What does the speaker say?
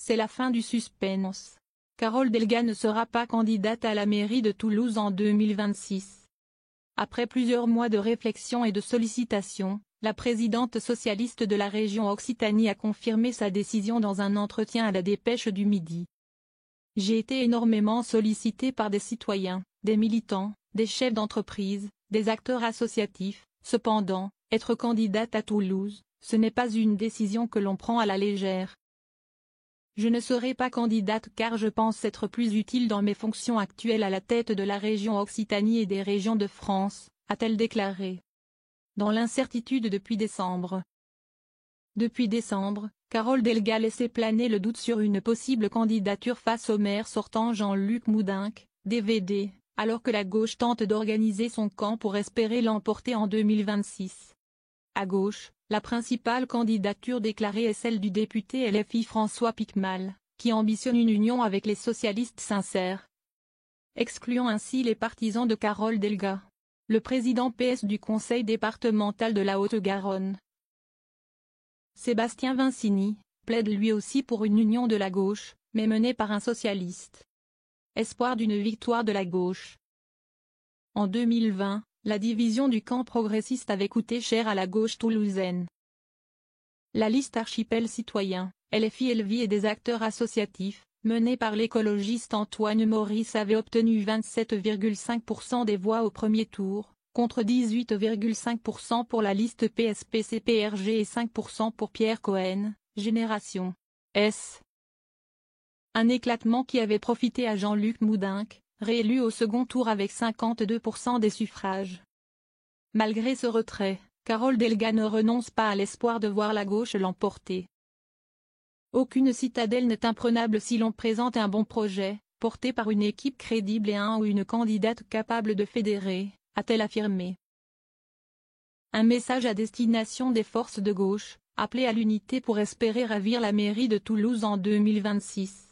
c'est la fin du suspense. Carole Delga ne sera pas candidate à la mairie de Toulouse en 2026. Après plusieurs mois de réflexion et de sollicitations, la présidente socialiste de la région Occitanie a confirmé sa décision dans un entretien à la Dépêche du Midi. J'ai été énormément sollicitée par des citoyens, des militants, des chefs d'entreprise, des acteurs associatifs. Cependant, être candidate à Toulouse, ce n'est pas une décision que l'on prend à la légère. Je ne serai pas candidate car je pense être plus utile dans mes fonctions actuelles à la tête de la région Occitanie et des régions de France, a-t-elle déclaré. Dans l'incertitude depuis décembre. Depuis décembre, Carole Delga laissait planer le doute sur une possible candidature face au maire sortant Jean-Luc Moudenc, DVD, alors que la gauche tente d'organiser son camp pour espérer l'emporter en 2026. À gauche, la principale candidature déclarée est celle du député LFI François Piquemal, qui ambitionne une union avec les socialistes sincères, excluant ainsi les partisans de Carole Delga. Le président PS du conseil départemental de la Haute-Garonne, Sébastien Vincini, plaide lui aussi pour une union de la gauche, mais menée par un socialiste. Espoir d'une victoire de la gauche. En 2020, la division du camp progressiste avait coûté cher à la gauche toulousaine. La liste Archipel citoyen, LFI et des acteurs associatifs, menée par l'écologiste Antoine Maurice avait obtenu 27,5% des voix au premier tour, contre 18,5% pour la liste PSPC-PRG et 5% pour Pierre Cohen, Génération S. Un éclatement qui avait profité à Jean-Luc Moudenc, réélu au second tour avec 52% des suffrages. Malgré ce retrait, Carole Delga ne renonce pas à l'espoir de voir la gauche l'emporter. Aucune citadelle n'est imprenable si l'on présente un bon projet, porté par une équipe crédible et un ou une candidate capable de fédérer, a-t-elle affirmé. Un message à destination des forces de gauche, appelées à l'unité pour espérer ravir la mairie de Toulouse en 2026.